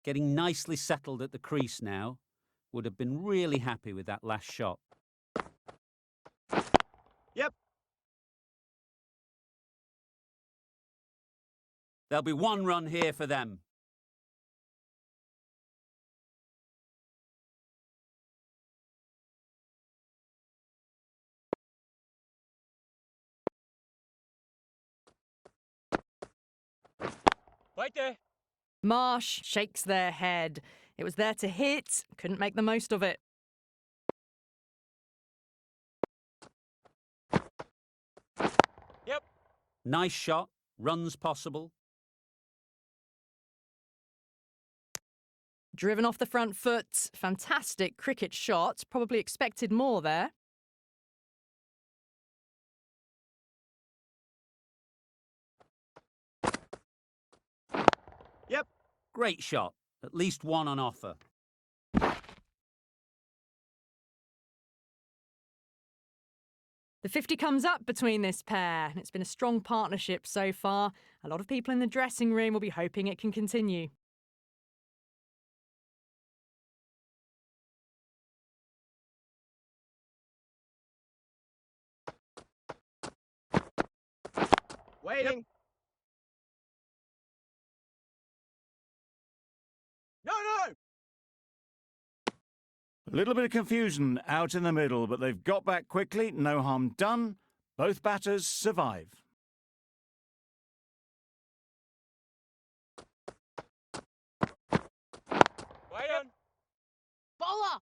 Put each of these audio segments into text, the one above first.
Getting nicely settled at the crease now. Would have been really happy with that last shot. Yep. There'll be one run here for them. Right there. Marsh shakes their head. It was there to hit, couldn't make the most of it. Yep. Nice shot. Runs possible. Driven off the front foot. Fantastic cricket shot. Probably expected more there. Yep. Great shot. At least one on offer. The 50 comes up between this pair, and it's been a strong partnership so far. A lot of people in the dressing room will be hoping it can continue. Waiting. Yep. No. A little bit of confusion out in the middle, but they've got back quickly. No harm done. Both batters survive. Waiting. Bowler!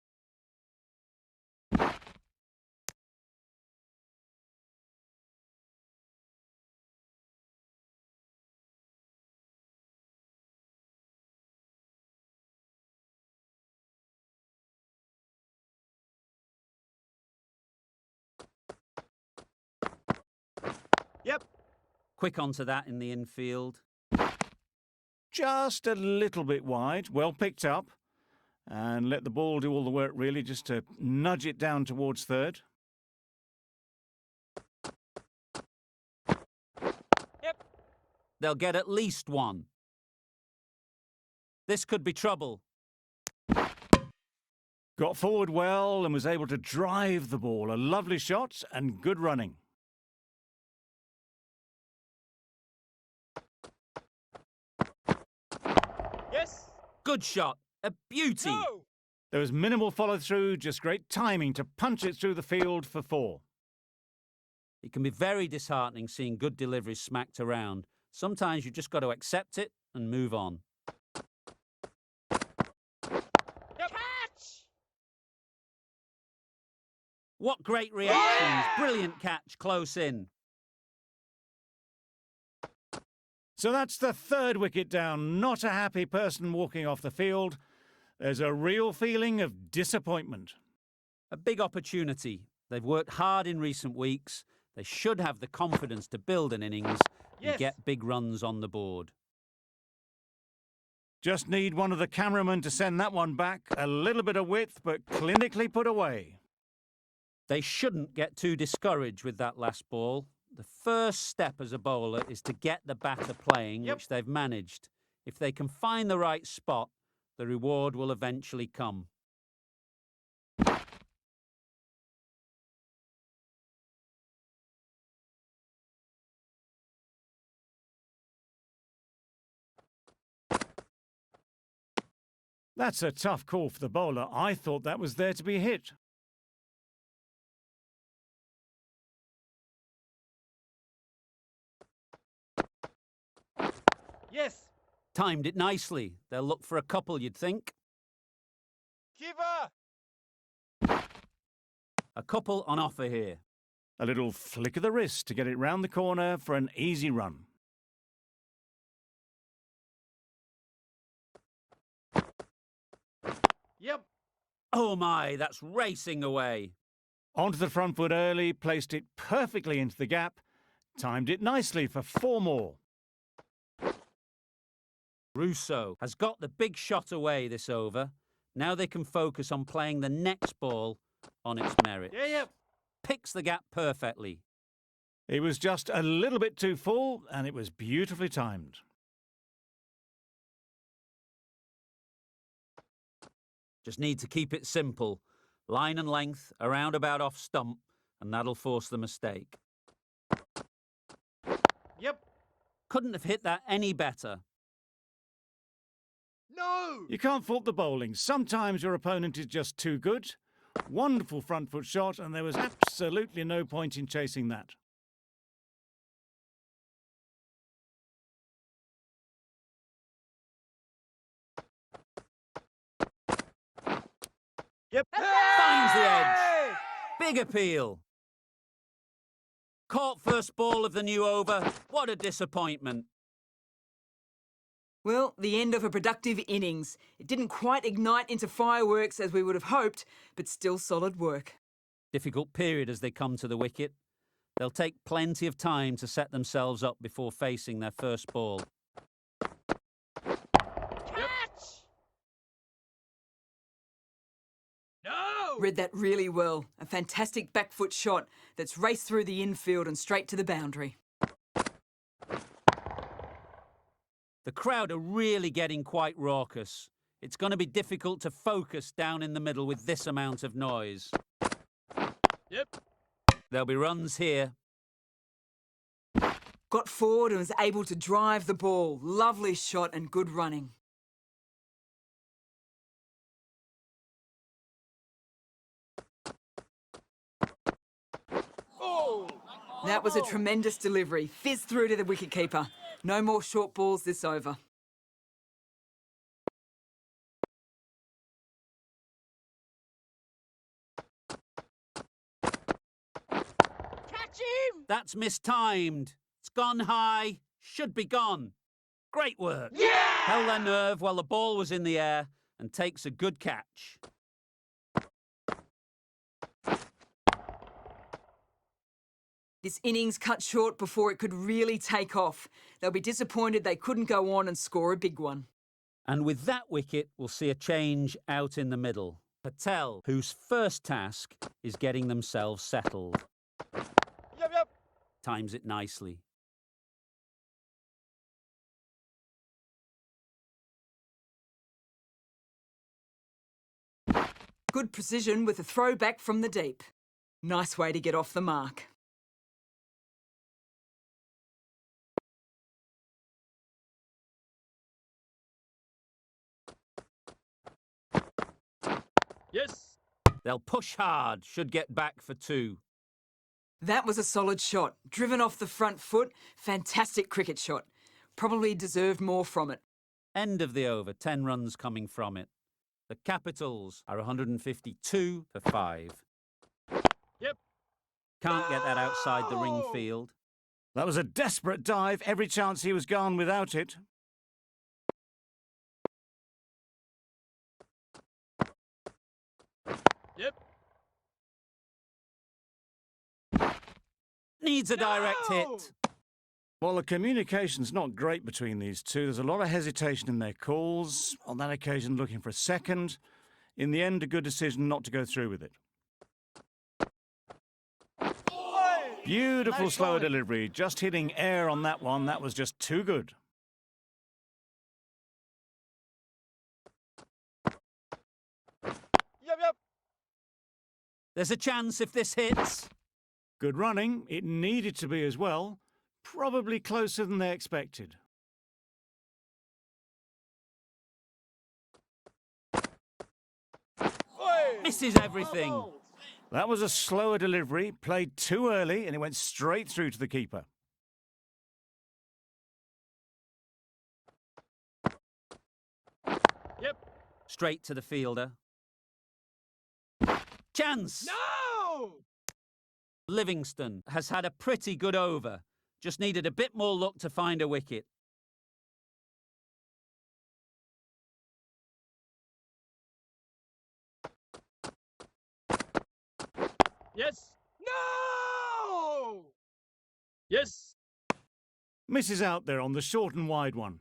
Yep. Quick onto that in the infield. Just a little bit wide. Well picked up. And let the ball do all the work, really, just to nudge it down towards third. Yep. They'll get at least one. This could be trouble. Got forward well and was able to drive the ball. A lovely shot and good running. Yes. Good shot. A beauty. No. There was minimal follow-through, just great timing to punch it through the field for 4. It can be very disheartening seeing good deliveries smacked around. Sometimes you've just got to accept it and move on. Yep. Catch. What great reactions. Brilliant catch close in. So that's the 3rd wicket down. Not a happy person walking off the field. There's a real feeling of disappointment. A big opportunity. They've worked hard in recent weeks. They should have the confidence to build an innings and get big runs on the board. Just need one of the cameramen to send that one back. A little bit of width, but clinically put away. They shouldn't get too discouraged with that last ball. The first step as a bowler is to get the batter playing, which they've managed. If they can find the right spot, the reward will eventually come. That's a tough call for the bowler. I thought that was there to be hit. Yes. Timed it nicely. They'll look for a couple, you'd think. Keeper. A couple on offer here. A little flick of the wrist to get it round the corner for an easy run. Yep. Oh my, that's racing away. Onto the front foot early, placed it perfectly into the gap. Timed it nicely for 4 more. Russo has got the big shot away this over. Now they can focus on playing the next ball on its merit. Yep. Picks the gap perfectly. It was just a little bit too full, and it was beautifully timed. Just need to keep it simple. Line and length, around about off stump, and that'll force the mistake. Yep. Couldn't have hit that any better. No! You can't fault the bowling. Sometimes your opponent is just too good. Wonderful front foot shot, and there was absolutely no point in chasing that. Yep. Finds the edge. Hey! Big appeal. Caught first ball of the new over. What a disappointment. Well, the end of a productive innings. It didn't quite ignite into fireworks as we would have hoped, but still solid work. Difficult period as they come to the wicket. They'll take plenty of time to set themselves up before facing their first ball. Catch! No! Read that really well. A fantastic back foot shot that's raced through the infield and straight to the boundary. The crowd are really getting quite raucous. It's going to be difficult to focus down in the middle with this amount of noise. Yep. There'll be runs here. Got forward and was able to drive the ball. Lovely shot and good running. Oh! That was a tremendous delivery. Fizzed through to the wicketkeeper. No more short balls this over. Catch him! That's mistimed. It's gone high. Should be gone. Great work. Yeah! Held their nerve while the ball was in the air and takes a good catch. This innings cut short before it could really take off. They'll be disappointed they couldn't go on and score a big one. And with that wicket, we'll see a change out in the middle. Patel, whose first task is getting themselves settled. Yep. Times it nicely. Good precision with a throwback from the deep. Nice way to get off the mark. Yes. They'll push hard, should get back for 2. That was a solid shot. Driven off the front foot. Fantastic cricket shot. Probably deserved more from it. End of the over, 10 runs coming from it. The Capitals are 152 for 5. Yep. Can't get that outside the ring No! field. That was a desperate dive. Every chance he was gone without it. Yep. Needs a direct No! hit. Well, the communication's not great between these two. There's a lot of hesitation in their calls. On that occasion, looking for a second. In the end, a good decision not to go through with it. Beautiful slower delivery. Just hitting air on that one. That was just too good. Yep. There's a chance if this hits. Good running. It needed to be as well. Probably closer than they expected. Misses everything. That was a slower delivery, played too early, and it went straight through to the keeper. Yep. Straight to the fielder. Chance! No! Livingston has had a pretty good over. Just needed a bit more luck to find a wicket. Yes. No! Yes. Misses out there on the short and wide one.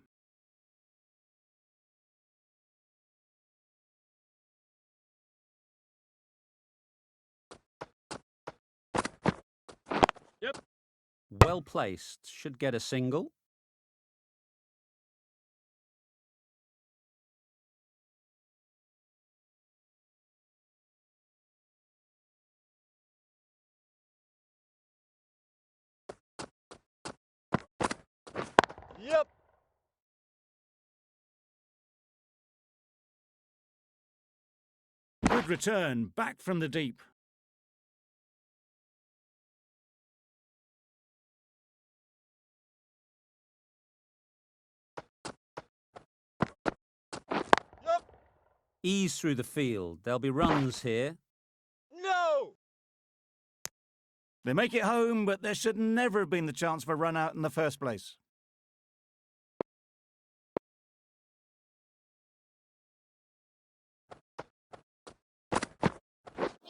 Yep. Well placed. Should get a single. Yep. Good return, back from the deep. Yep. Ease through the field. There'll be runs here. No. They make it home, but there should never have been the chance for a run out in the first place.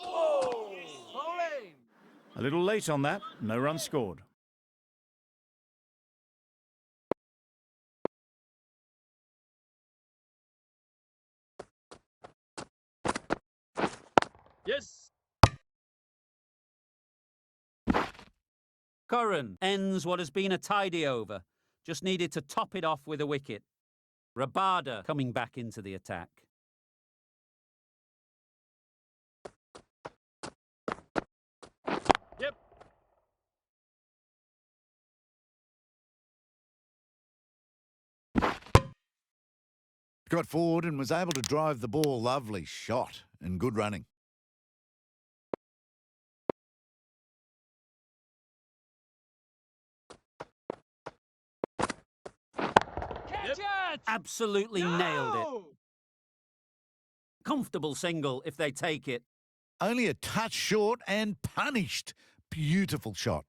Oh. Bowling. A little late on that, no run scored. Yes. Curran ends what has been a tidy over. Just needed to top it off with a wicket. Rabada coming back into the attack. Yep. Got forward and was able to drive the ball. Lovely shot and good running. Catch it. Absolutely nailed it. No. Comfortable single if they take it. Only a touch short and punished. Beautiful shot.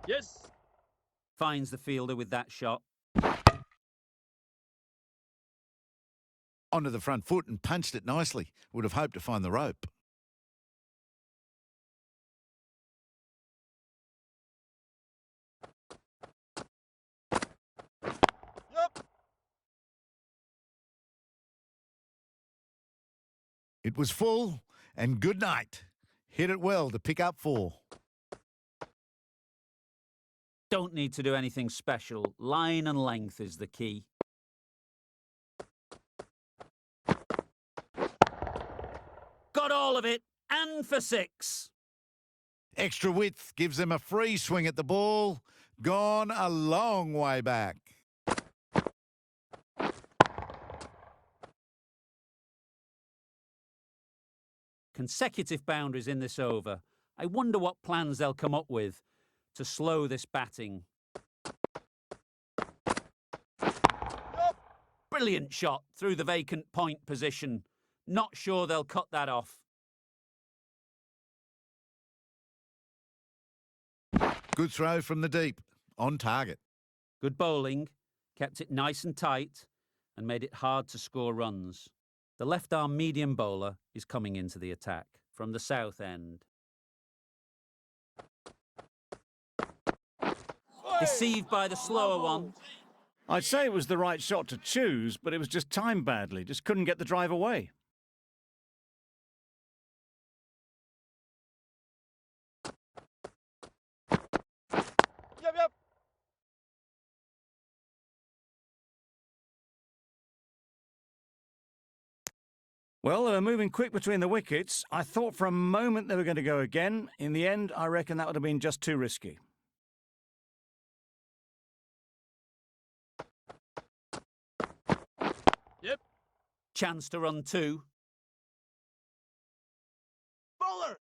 Yes. Finds the fielder with that shot. Onto the front foot and punched it nicely. Would have hoped to find the rope. Yep. It was full and good night. Hit it well to pick up 4. Don't need to do anything special. Line and length is the key. Got all of it, and for 6. Extra width gives them a free swing at the ball. Gone a long way back. Consecutive boundaries in this over. I wonder what plans they'll come up with to slow this batting. Brilliant shot through the vacant point position. Not sure they'll cut that off. Good throw from the deep. On target. Good bowling, kept it nice and tight, and made it hard to score runs. The left-arm medium bowler is coming into the attack from the south end. Deceived by the slower one. I'd say it was the right shot to choose, but it was just timed badly. Just couldn't get the drive away. Yep. Yep. Well, they were moving quick between the wickets. I thought for a moment they were going to go again. In the end, I reckon that would have been just too risky. Yep. Chance to run 2. Bowler.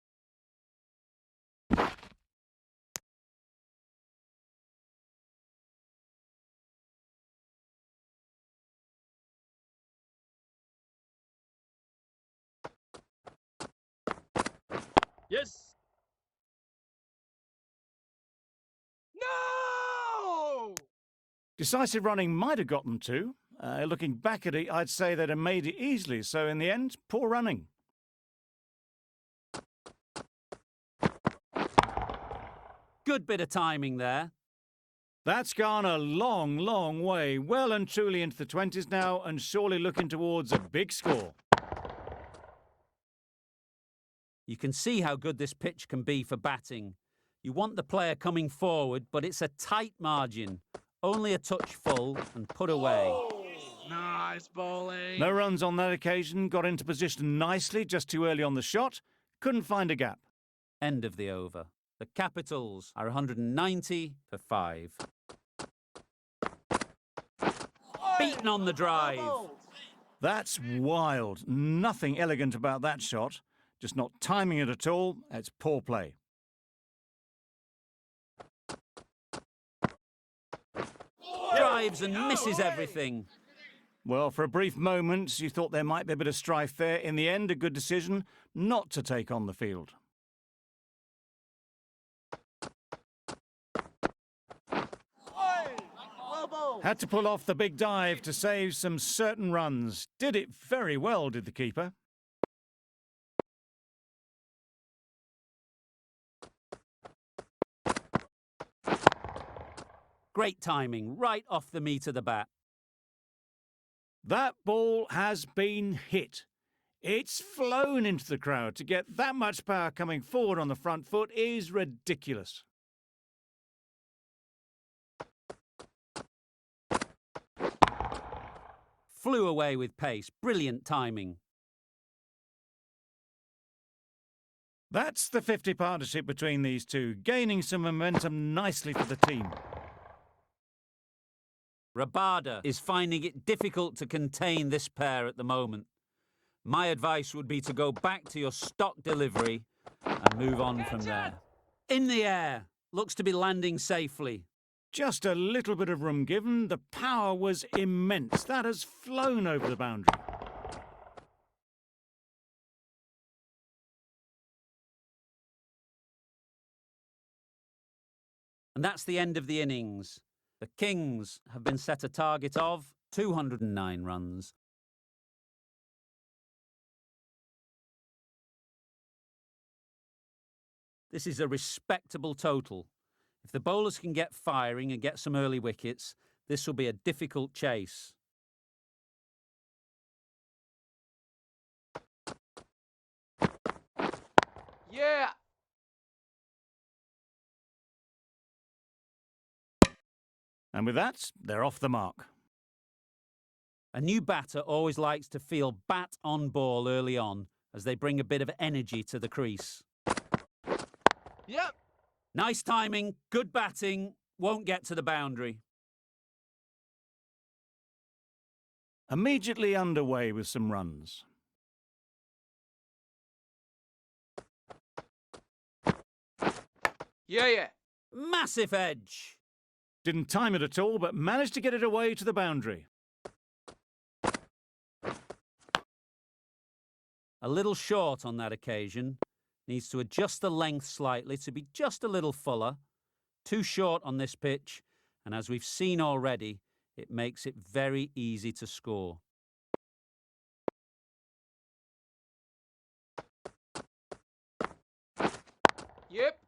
Yes. No. Decisive running might have got them to. Looking back at it, I'd say they'd have made it easily. So in the end, poor running. Good bit of timing there. That's gone a long, long way. Well and truly into the 20s now, and surely looking towards a big score. You can see how good this pitch can be for batting. You want the player coming forward, but it's a tight margin. Only a touch full and put away. Nice bowling. No runs on that occasion. Got into position nicely, just too early on the shot. Couldn't find a gap. End of the over. The Capitals are 190 for 5. Beaten on the drive. That's wild. Nothing elegant about that shot. Just not timing it at all. It's poor play. Drives and misses everything. Well, for a brief moment, you thought there might be a bit of strife there. In the end, a good decision not to take on the field. Had to pull off the big dive to save some certain runs. Did it very well, did the keeper. Great timing, right off the meat of the bat. That ball has been hit. It's flown into the crowd. To get that much power coming forward on the front foot is ridiculous. Flew away with pace. Brilliant timing. That's the 50 partnership between these two, gaining some momentum nicely for the team. Rabada is finding it difficult to contain this pair at the moment. My advice would be to go back to your stock delivery and move on from there. In the air. Looks to be landing safely. Just a little bit of room given. The power was immense. That has flown over the boundary. And that's the end of the innings. The Kings have been set a target of 209 runs. This is a respectable total. If the bowlers can get firing and get some early wickets, this will be a difficult chase. Yeah. And with that, they're off the mark. A new batter always likes to feel bat on ball early on, as they bring a bit of energy to the crease. Yep. Nice timing, good batting, won't get to the boundary. Immediately underway with some runs. Yeah. Massive edge. Didn't time it at all, but managed to get it away to the boundary. A little short on that occasion. Needs to adjust the length slightly to be just a little fuller. Too short on this pitch, and as we've seen already, it makes it very easy to score. Yep.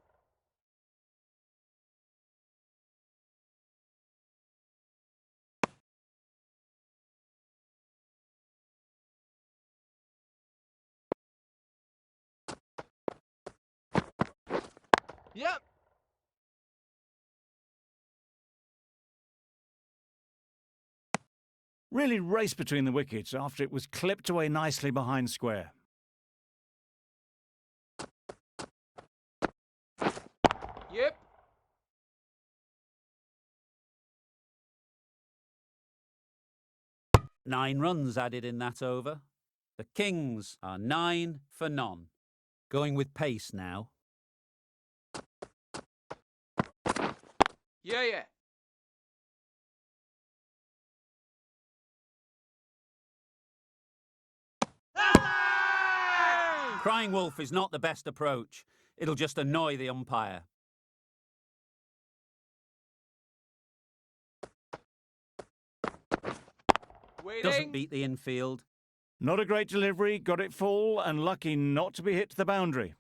Yep. Really raced between the wickets after it was clipped away nicely behind square. Yep. Nine runs added in that over. The Kings are 9 for none. Going with pace now. Yeah. Crying wolf is not the best approach. It'll just annoy the umpire. Waiting. Doesn't beat the infield. Not a great delivery, got it full and lucky not to be hit to the boundary.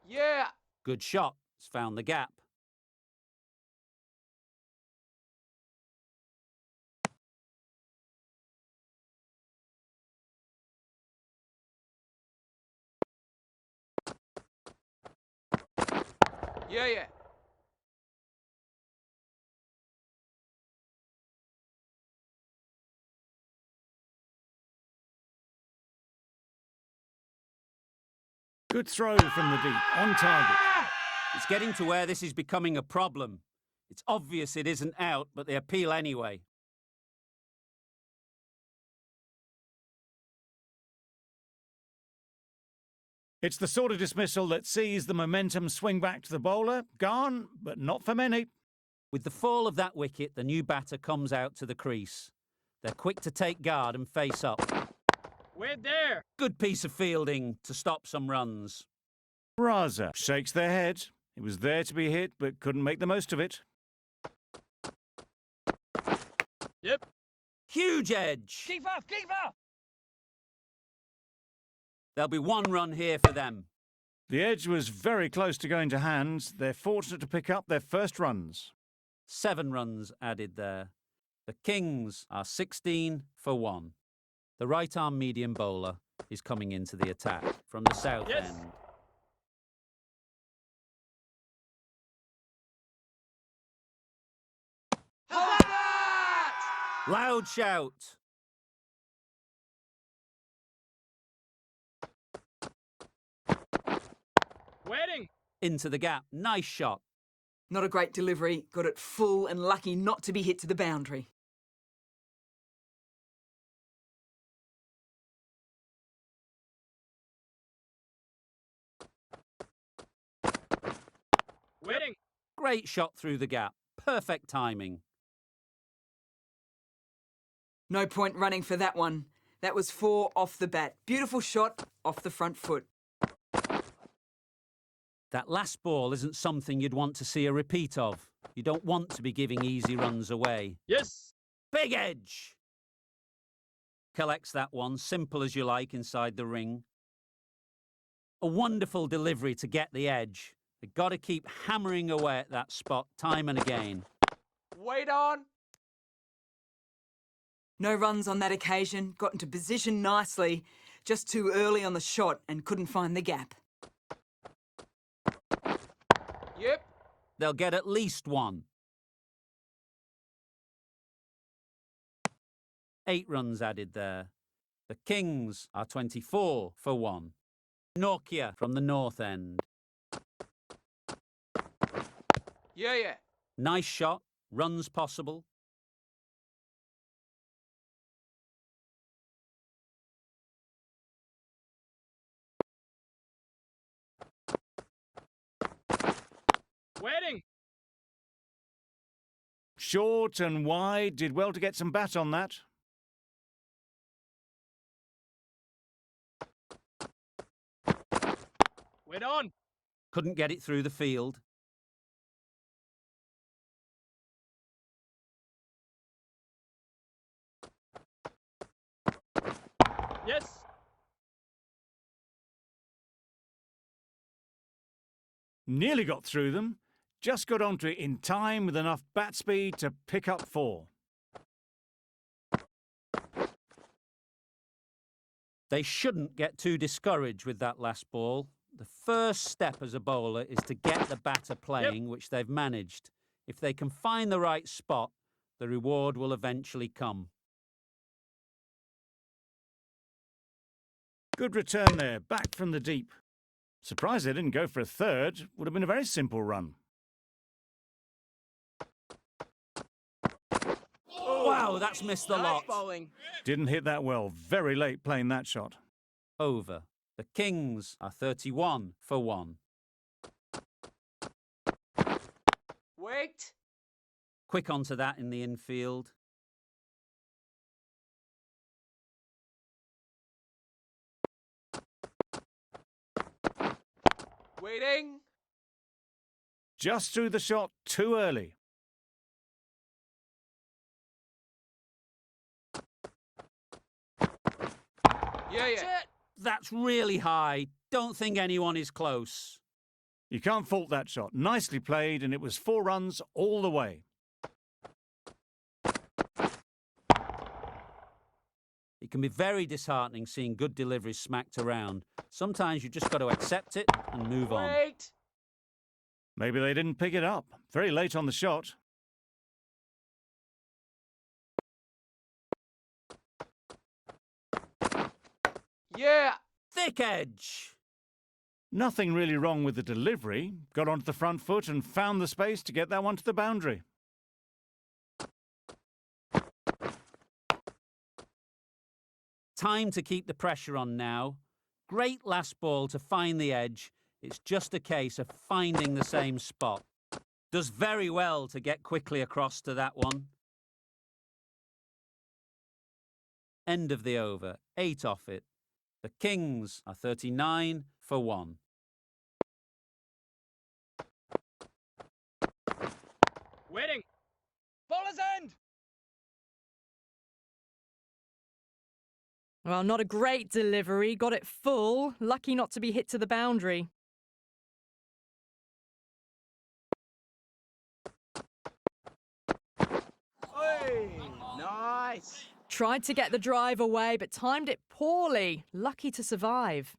Yeah. Good shot. It's found the gap. Yeah. Good throw from the deep, on target. It's getting to where this is becoming a problem. It's obvious it isn't out, but they appeal anyway. It's the sort of dismissal that sees the momentum swing back to the bowler. Gone, but not for many. With the fall of that wicket, the new batter comes out to the crease. They're quick to take guard and face up. We're there. Good piece of fielding to stop some runs. Raza shakes their head. It was there to be hit, but couldn't make the most of it. Yep. Huge edge. Keeper, keeper. There'll be one run here for them. The edge was very close to going to hand. They're fortunate to pick up their first runs. 7 runs added there. The Kings are 16 for 1. The right-arm medium bowler is coming into the attack from the south end. How about that? Loud shout. Wedding. Into the gap. Nice shot. Not a great delivery, got it full and lucky not to be hit to the boundary. Wedding. Great shot through the gap. Perfect timing. No point running for that one. That was 4 off the bat. Beautiful shot off the front foot. That last ball isn't something you'd want to see a repeat of. You don't want to be giving easy runs away. Yes. Big edge. Collects that one, simple as you like, inside the ring. A wonderful delivery to get the edge. They've got to keep hammering away at that spot time and again. Wait on. No runs on that occasion, got into position nicely, just too early on the shot and couldn't find the gap. Yep. They'll get at least one. 8 runs added there. The Kings are 24 for 1. Nokia from the north end. Yeah. Nice shot. Runs possible. Wedding. Short and wide, did well to get some bat on that. Wait on. Couldn't get it through the field. Yes. Nearly got through them. Just got onto it in time with enough bat speed to pick up 4. They shouldn't get too discouraged with that last ball. The first step as a bowler is to get the batter playing, which they've managed. If they can find the right spot, the reward will eventually come. Good return there, back from the deep. Surprised they didn't go for a third. Would have been a very simple run. Wow, that's missed the lot. Bowling. Didn't hit that well. Very late playing that shot. Over. The Kings are 31 for 1. Wait. Quick onto that in the infield. Waiting. Just threw the shot too early. Yeah. That's really high. Don't think anyone is close. You can't fault that shot. Nicely played, and it was 4 runs all the way. It can be very disheartening seeing good deliveries smacked around. Sometimes you've just got to accept it and move on. Wait. Maybe they didn't pick it up. Very late on the shot. Yeah. Thick edge. Nothing really wrong with the delivery. Got onto the front foot and found the space to get that one to the boundary. Time to keep the pressure on now. Great last ball to find the edge. It's just a case of finding the same spot. Does very well to get quickly across to that one. End of the over. 8 off it. The Kings are 39 for 1. Waiting. Bowler's end. Well, not a great delivery. Got it full. Lucky not to be hit to the boundary. Hey, nice. Tried to get the drive away, but timed it poorly. Lucky to survive.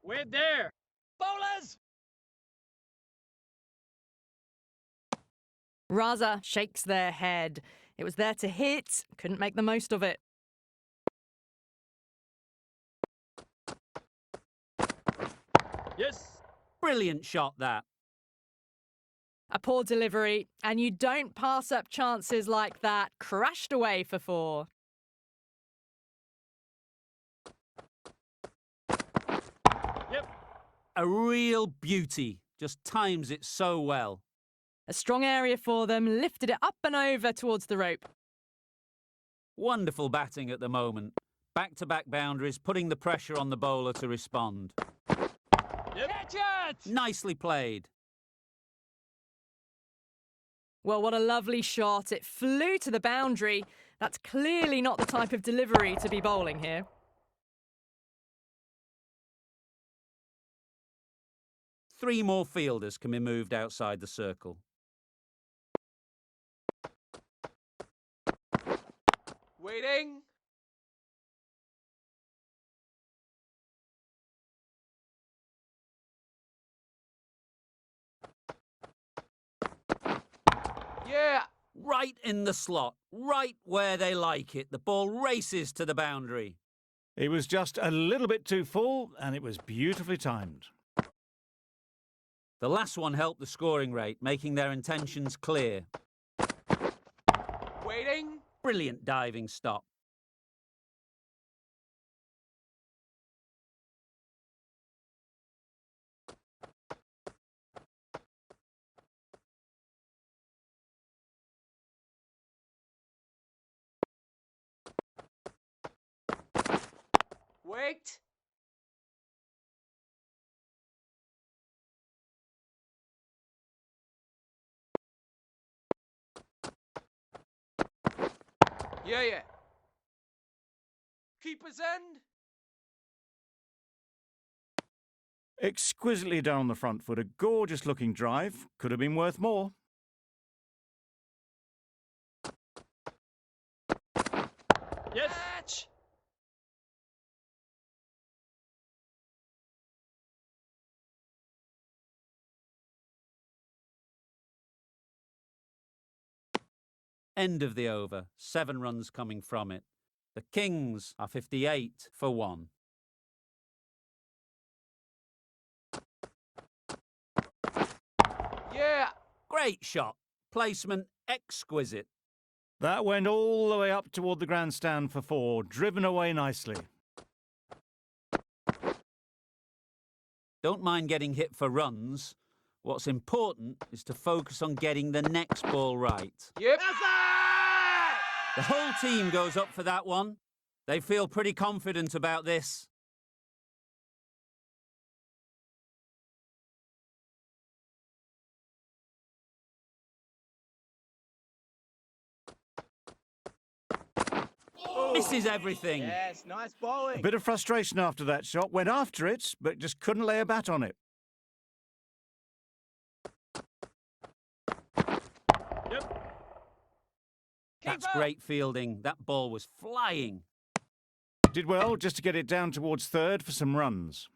We're there. Bowlers. Raza shakes their head. It was there to hit, couldn't make the most of it. Yes. Brilliant shot, that. A poor delivery, and you don't pass up chances like that. Crashed away for 4. Yep. A real beauty. Just times it so well. A strong area for them, lifted it up and over towards the rope. Wonderful batting at the moment. Back-to-back boundaries, putting the pressure on the bowler to respond. Yep. Catch it. Nicely played. Well, what a lovely shot. It flew to the boundary. That's clearly not the type of delivery to be bowling here. Three more fielders can be moved outside the circle. Waiting. Yeah. Right in the slot, right where they like it. The ball races to the boundary. It was just a little bit too full, and it was beautifully timed. The last one helped the scoring rate, making their intentions clear. Waiting. Brilliant diving stop. Wait. Yeah. Keeper's end. Exquisitely done on the front foot. A gorgeous looking drive. Could have been worth more. Yes. Catch. End of the over. 7 runs coming from it. The Kings are 58 for 1. Yeah. Great shot. Placement exquisite. That went all the way up toward the grandstand for 4, driven away nicely. Don't mind getting hit for runs. What's important is to focus on getting the next ball right. Yep. The whole team goes up for that one. They feel pretty confident about this. Misses everything. Yes, nice bowling. A bit of frustration after that shot. Went after it, but just couldn't lay a bat on it. Yep. That's Keeper. great fielding. That ball was flying. Did well just to get it down towards 3rd for some runs.